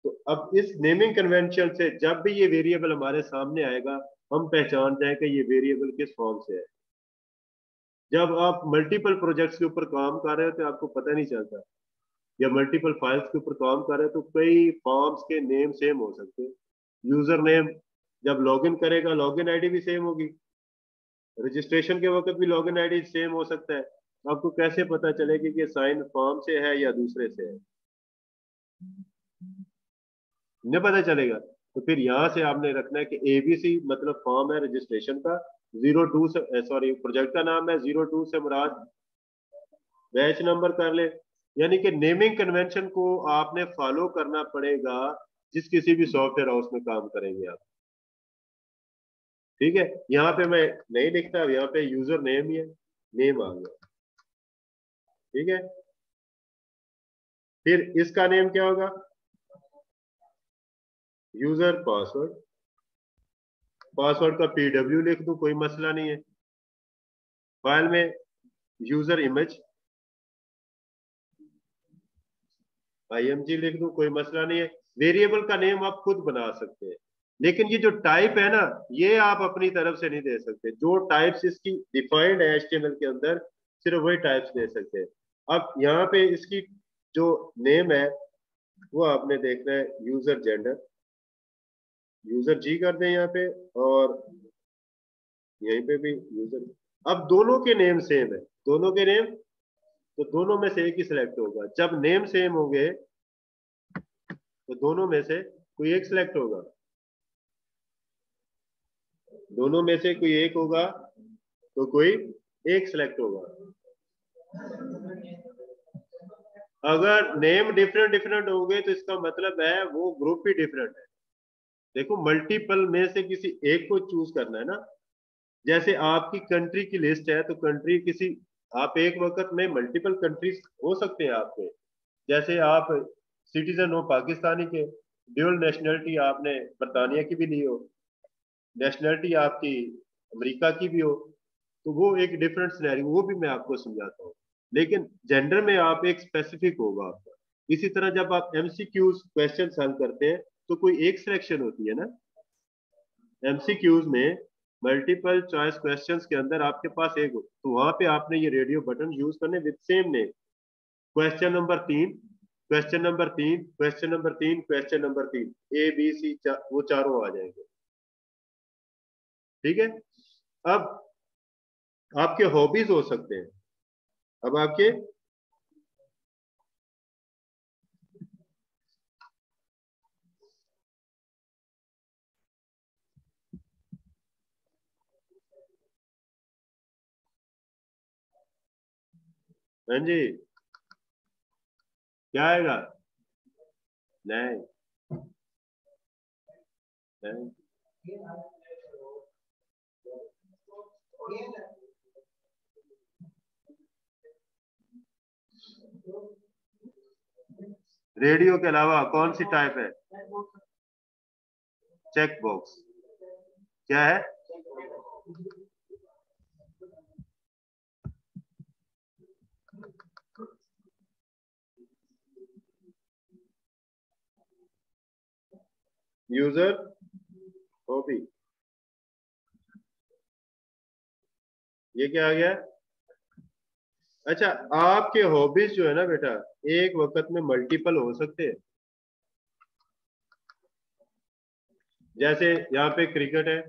तो अब इस नेमिंग कन्वेंशन से जब भी ये वेरिएबल हमारे सामने आएगा, हम पहचान जाए कि ये वेरिएबल किस फॉर्म से है। जब आप मल्टीपल प्रोजेक्ट्स के ऊपर काम कर रहे हो तो आपको पता नहीं चलता, या मल्टीपल फाइल्स के ऊपर काम कर रहे हो तो कई फॉर्म्स के नेम सेम हो सकते हैं। यूजर नेम जब लॉगिन करेगा लॉगिन आईडी भी सेम होगी, रजिस्ट्रेशन के वक्त भी लॉगिन आईडी सेम हो सकता है। आपको कैसे पता चलेगी कि साइन फॉर्म से है या दूसरे से है, नहीं पता चलेगा। तो फिर यहाँ से आपने रखना है कि ABC मतलब फॉर्म है रजिस्ट्रेशन का, 02 से सॉरी प्रोजेक्ट का नाम है, 02 से मुराद बैच नंबर कर ले। यानी कि नेमिंग कन्वेंशन को आपने फॉलो करना पड़ेगा जिस किसी भी सॉफ्टवेयर हाउस में काम करेंगे आप, ठीक है। यहाँ पे मैं नहीं लिखता, यहाँ पे यूजर नेम ही है, नेम आ गया, ठीक है। फिर इसका नेम क्या होगा, यूजर पासवर्ड। पासवर्ड का PW लिख दूं, कोई मसला नहीं है। फाइल में यूजर इमेज IMG लिख दूं, कोई मसला नहीं है। वेरिएबल का नेम आप खुद बना सकते हैं, लेकिन ये जो टाइप है ना, ये आप अपनी तरफ से नहीं दे सकते। जो टाइप्स इसकी डिफाइंड है HTML के अंदर, सिर्फ वही टाइप्स दे सकते हैं। अब यहाँ पे इसकी जो नेम है वो आपने देखना है यूजर जेंडर, यूजर जी कर दें यहाँ पे, और यहीं पे भी यूजर। अब दोनों के नेम सेम है, दोनों के नेम, तो दोनों में से एक ही सिलेक्ट होगा। जब नेम सेम होंगे तो दोनों में से कोई एक सिलेक्ट होगा, दोनों में से कोई एक होगा तो कोई एक सिलेक्ट होगा। अगर नेम डिफरेंट डिफरेंट हो गए तो इसका मतलब है वो ग्रुप ही डिफरेंट है। देखो मल्टीपल में से किसी एक को चूज करना है ना। जैसे आपकी कंट्री की लिस्ट है तो कंट्री किसी, आप एक वक्त में मल्टीपल कंट्रीज हो सकते हैं आपके। जैसे आप सिटीजन हो पाकिस्तानी के, ड्यूल नेशनलिटी आपने बरतानिया की भी ली हो, नेशनलिटी आपकी अमेरिका की भी हो, तो वो एक डिफरेंट सिनेरियो, वो भी मैं आपको समझाता हूँ। लेकिन जेंडर में आप एक स्पेसिफिक होगा आपका। इसी तरह जब आप एमसीक्यूज क्वेश्चन हल करते हैं तो कोई एक सिलेक्शन होती है ना। एमसीक्यूज में मल्टीपल चॉइस क्वेश्चंस के अंदर आपके पास एक हो, तो वहां पे आपने ये रेडियो बटन यूज करने with same name. Question number 3, question number 3, question number 3, question number 3, A B C, वो चारों आ जाएंगे। ठीक है। अब आपके हॉबीज हो सकते हैं। अब आपके, हाँ जी, क्या आएगा? नहीं, नहीं। रेडियो के अलावा कौन सी टाइप है? चेक बॉक्स क्या है? यूजर हॉबी, ये क्या आ गया? अच्छा, आपके हॉबीज जो है ना बेटा, एक वक्त में मल्टीपल हो सकते हैं। जैसे यहाँ पे क्रिकेट है,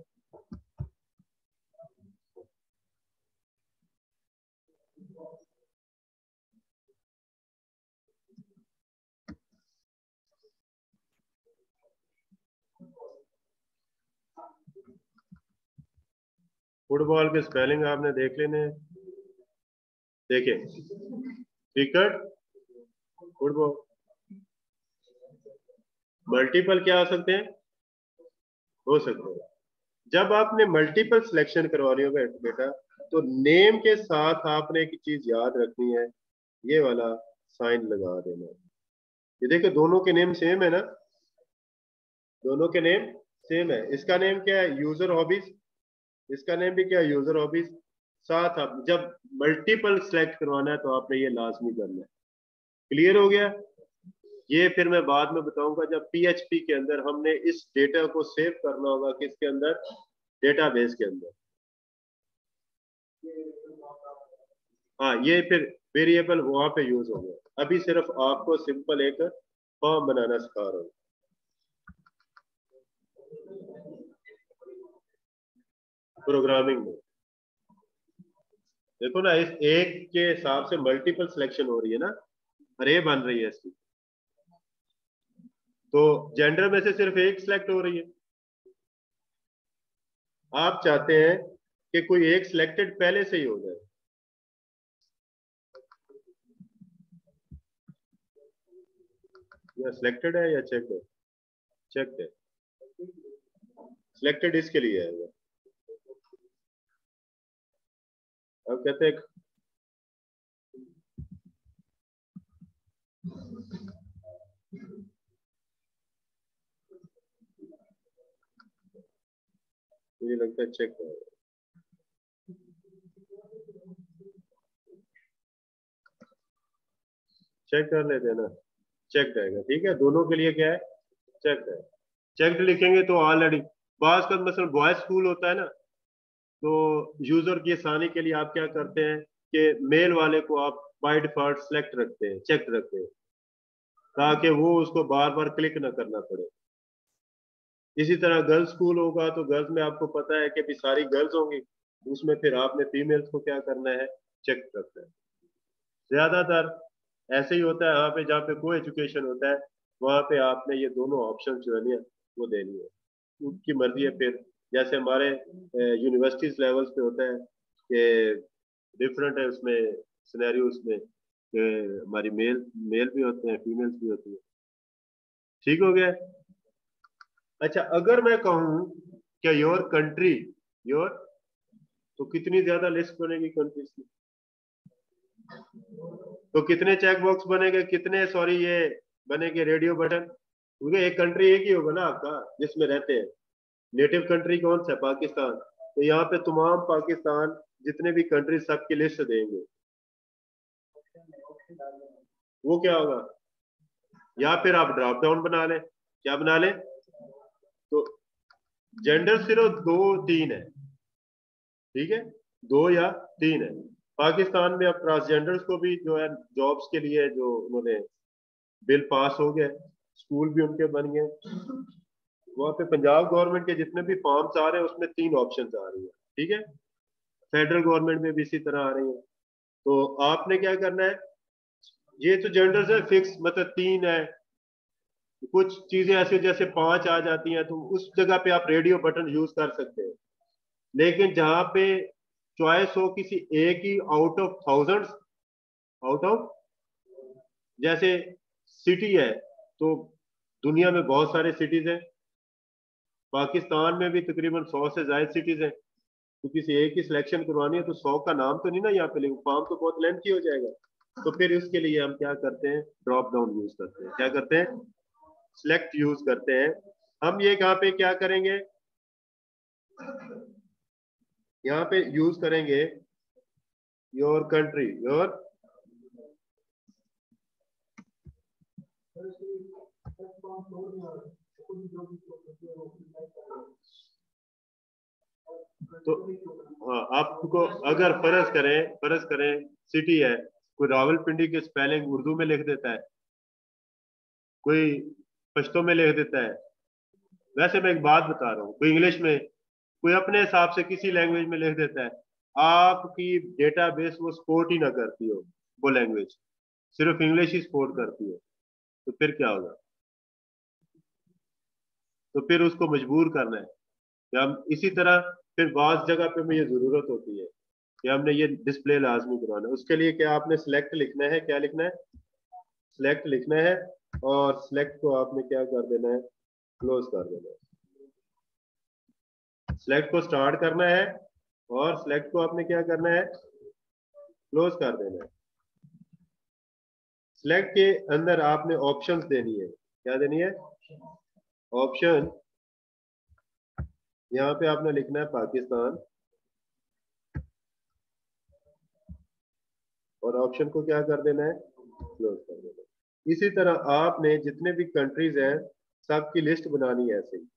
फुटबॉल के स्पेलिंग आपने देख लेने हैं। देखिए, क्रिकेट, फुटबॉल, मल्टीपल क्या आ सकते हैं? हो सकते हैं। जब आपने मल्टीपल सिलेक्शन करवानी हो बेटा, तो नेम के साथ आपने एक चीज याद रखनी है, ये वाला साइन लगा देना। ये देखो दोनों के नेम सेम है ना, दोनों के नेम सेम है। इसका नेम क्या है? User hobbies. इसका नेम भी क्या है? User hobbies. साथ आप जब मल्टीपल सेलेक्ट करवाना है तो आपने ये लाजमी करना है। क्लियर हो गया? ये फिर मैं बाद में बताऊंगा जब पीएचपी के अंदर हमने इस डेटा को सेव करना होगा, किसके अंदर? डेटाबेस के अंदर। हाँ, ये फिर वेरिएबल वहां पे यूज होगा। अभी सिर्फ आपको सिंपल एक फॉर्म बनाना सिखा रहा हूँ। प्रोग्रामिंग में देखो ना, इस एक के हिसाब से मल्टीपल सिलेक्शन हो रही है ना, अरे बन रही है इसकी। तो जेंडर में से सिर्फ एक सिलेक्ट हो रही है। आप चाहते हैं कि कोई एक सिलेक्टेड पहले से ही हो जाए। या सिलेक्टेड है या चेक है? चेक है। सिलेक्टेड इसके लिए है। अब कहते हैं, मुझे लगता है चेक है। चेक कर लेते हैं ना। चेक आएगा, ठीक है, दोनों के लिए क्या है? चेक है। चेक लिखेंगे तो ऑलरेडी, बाज का मतलब बॉयज स्कूल होता है ना, तो यूजर की आसानी के लिए आप क्या करते हैं कि मेल वाले को आप बाय डिफॉल्ट सेलेक्ट रखते हैं, चेक रखते हैं, ताकि वो उसको बार बार क्लिक ना करना पड़े। इसी तरह गर्ल्स स्कूल होगा तो गर्ल्स में आपको पता है कि भी सारी गर्ल्स होंगी, उसमें फिर आपने फीमेल्स को क्या करना है? चेक रखना है। ज्यादातर ऐसे ही होता है, वहाँ पे जहाँ पे को एजुकेशन होता है वहाँ पे आपने ये दोनों ऑप्शन जो है ना वो देनी है। उनकी मर्जी है फिर। जैसे हमारे यूनिवर्सिटीज लेवल्स पे होता है कि डिफरेंट है उसमें सिनेरियो उसमें। कि हमारी मेल मेल भी होते हैं, फीमेल्स भी होती है। ठीक हो गया। अच्छा, अगर मैं कहूं क्या योर कंट्री, योर, तो कितनी ज्यादा लिस्ट बनेगी कंट्रीज की? तो कितने चेक बॉक्स बनेंगे, कितने सॉरी ये बनेंगे रेडियो बटन? क्योंकि एक कंट्री एक ही होगा ना आपका जिसमें रहते हैं। नेटिव कंट्री कौन सा है? पाकिस्तान। तो यहाँ पे तमाम पाकिस्तान जितने भी कंट्री सबकी लिस्ट देंगे। वो क्या होगा? या फिर आप ड्रॉप डाउन बना लें। क्या बना लें? तो जेंडर सिर्फ दो तीन है, ठीक है, दो या तीन है। पाकिस्तान में अब ट्रांसजेंडर्स को भी जो है जॉब्स के लिए जो उन्होंने बिल पास हो गया, स्कूल भी उनके बन गए। वहां पे पंजाब गवर्नमेंट के जितने भी फॉर्म्स आ रहे हैं उसमें तीन ऑप्शन आ रही है, ठीक है। फेडरल गवर्नमेंट में भी इसी तरह आ रही है। तो आपने क्या करना है, ये तो जेंडर्स है फिक्स, मतलब तीन है। कुछ चीजें ऐसे जैसे पांच आ जाती हैं तो उस जगह पे आप रेडियो बटन यूज कर सकते हैं। लेकिन जहां पे चॉइस हो किसी एक ही out of thousands, out of, जैसे सिटी है तो दुनिया में बहुत सारे सिटीज हैं, पाकिस्तान में भी तकरीबन 100 से ज्यादा सिटीज हैं। तो किसी एक ही सिलेक्शन करवानी है तो 100 का नाम तो नहीं ना यहाँ पे, लेकिन फॉर्म तो बहुत लेंथी हो जाएगा। तो फिर उसके लिए हम क्या करते हैं, ड्रॉप डाउन यूज करते हैं। क्या करते हैं? सिलेक्ट यूज करते हैं। हम ये कहाँ पे क्या करेंगे, यहाँ पे यूज करेंगे योर कंट्री, योर, तो हाँ, आपको अगर फर्ज करें सिटी है, कोई रावलपिंडी की स्पेलिंग उर्दू में लिख देता है, कोई पश्तो में लिख देता है। वैसे मैं एक बात बता रहा हूँ, कोई इंग्लिश में, कोई अपने हिसाब से किसी लैंग्वेज में लिख देता है, आपकी डेटाबेस वो सपोर्ट ही ना करती हो, वो लैंग्वेज सिर्फ इंग्लिश ही सपोर्ट करती है, तो फिर क्या होगा? तो फिर उसको मजबूर करना है कि हम इसी तरह, फिर बाज जगह पे हमें ये जरूरत होती है कि हमने ये डिस्प्ले लाजमी करवाना है। उसके लिए क्या आपने सिलेक्ट लिखना है, क्या लिखना है? सिलेक्ट लिखना है। और सिलेक्ट को आपने क्या कर देना है, क्लोज कर देना है। सिलेक्ट को स्टार्ट करना है और सिलेक्ट को आपने क्या करना है, क्लोज कर देना है। सिलेक्ट के अंदर आपने ऑप्शंस देनी है। क्या देनी है? ऑप्शन। यहाँ पे आपने लिखना है पाकिस्तान, और ऑप्शन को क्या कर देना है, क्लोज कर देना है। इसी तरह आपने जितने भी कंट्रीज हैं सबकी लिस्ट बनानी है ऐसे ही।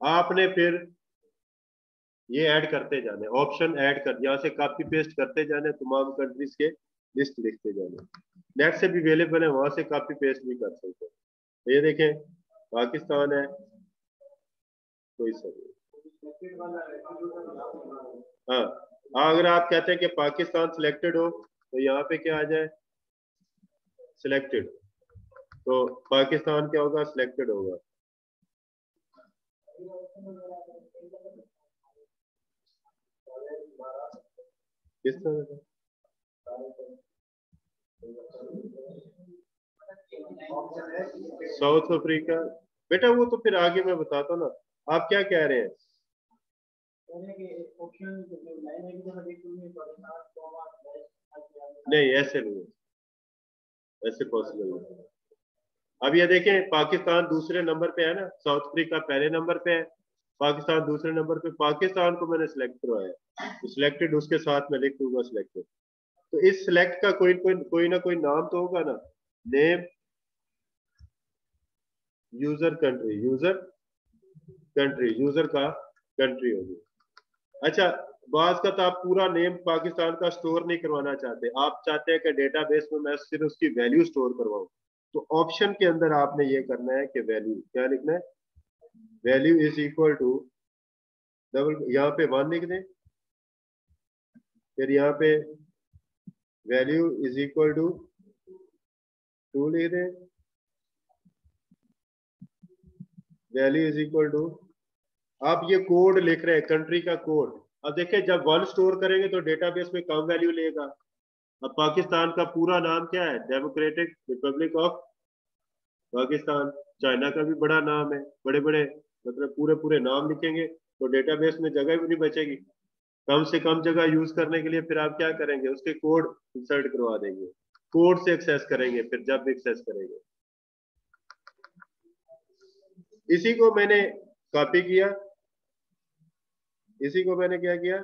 आपने फिर ये ऐड करते जाने, ऑप्शन ऐड कर, यहाँ से कॉपी पेस्ट करते जाने, तमाम कंट्रीज के लिस्ट लिखते जाने। नेट से भी अवेलेबल है, वहां से कॉपी पेस्ट भी कर सकते हैं। तो ये देखें, पाकिस्तान है, कोई सही। हाँ, अगर आप कहते हैं कि पाकिस्तान सिलेक्टेड हो तो यहाँ पे क्या आ जाए, सिलेक्टेड। तो पाकिस्तान क्या होगा, सिलेक्टेड होगा। किस तरह का? साउथ अफ्रीका, बेटा वो तो फिर आगे मैं बताता हूँ ना। आप क्या कह रहे हैं? नहीं, ऐसे नहीं है, ऐसे पॉसिबल नहीं। अब ये देखें, पाकिस्तान दूसरे नंबर पे है ना, साउथ अफ्रीका पहले नंबर पे है, पाकिस्तान दूसरे नंबर पे। पाकिस्तान को मैंने सिलेक्ट करवाया तो सिलेक्टेड उसके साथ मैं लिख दूंगा सिलेक्टेड। तो इस सिलेक्ट का कोई ना कोई नाम तो होगा ना, name, user country, user country, user का कंट्री होगी। अच्छा, बाज का तो आप पूरा नेम पाकिस्तान का स्टोर नहीं करवाना चाहते, आप चाहते हैं कि डेटाबेस में मैं सिर्फ उसकी वैल्यू स्टोर करवाऊं। तो ऑप्शन के अंदर आपने ये करना है कि वैल्यू क्या लिखना है, value is equal to double, यहाँ पे वन लिख दें, फिर यहाँ पे value is equal to two लिख दें, वैल्यू इज इक्वल टू आप ये कोड लिख रहे हैं, कंट्री का कोड। अब देखिए जब वन स्टोर करेंगे तो डेटाबेस में कम वैल्यू लेगा। अब पाकिस्तान का पूरा नाम क्या है? Democratic Republic of Pakistan. China का भी बड़ा नाम है, बड़े बड़े मतलब पूरे पूरे नाम लिखेंगे तो डेटाबेस में जगह भी नहीं बचेगी। कम से कम जगह यूज करने के लिए फिर आप क्या करेंगे? उसके कोड इंसर्ट करवा देंगे, कोड से एक्सेस करेंगे फिर जब एक्सेस करेंगे। इसी को मैंने कॉपी किया, इसी को मैंने क्या किया,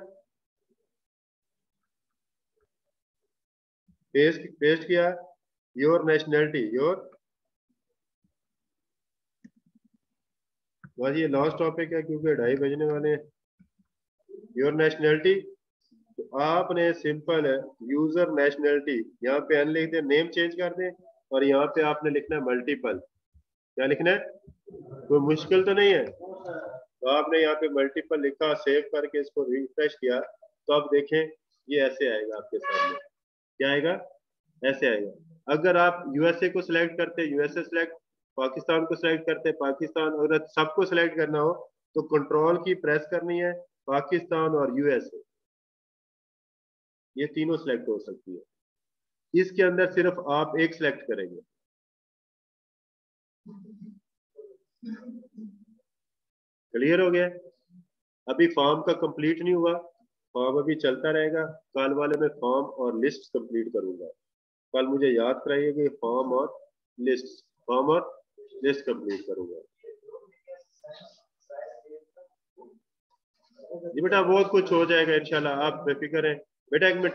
पेस्ट पेस्ट किया। योर नेशनैलिटी, योर, बस ये लास्ट टॉपिक है क्योंकि 2:30 बजने वाले हैं। योर नेशनैलिटी, तो आपने सिंपल है यूजर नेशनैलिटी, यहाँ पे एन लिख दें, नेम चेंज कर दें और यहाँ पे आपने लिखना है मल्टीपल। क्या लिखना है? कोई मुश्किल तो नहीं है। तो आपने यहाँ पे मल्टीपल लिखा, सेव करके इसको रिफ्रेश किया तो आप देखें ये ऐसे आएगा आपके सामने। क्या आएगा? ऐसे आएगा। अगर आप यूएसए को सिलेक्ट करते हैं यूएसए सिलेक्ट, पाकिस्तान को सिलेक्ट करते हैं पाकिस्तान, अगर सबको सिलेक्ट करना हो तो कंट्रोल की प्रेस करनी है, पाकिस्तान और यूएसए, ये तीनों सिलेक्ट हो सकती है। इसके अंदर सिर्फ आप एक सिलेक्ट करेंगे। क्लियर हो गया? अभी फॉर्म का कंप्लीट नहीं हुआ, फॉर्म अभी चलता रहेगा। कल वाले में फॉर्म और लिस्ट कंप्लीट करूंगा। कल मुझे याद कराइए कि फॉर्म और लिस्ट, फॉर्म और लिस्ट कंप्लीट करूंगा। जी बेटा बहुत कुछ हो जाएगा इंशाल्लाह, आप बेफिक्र हैं। बेटा एक मिनट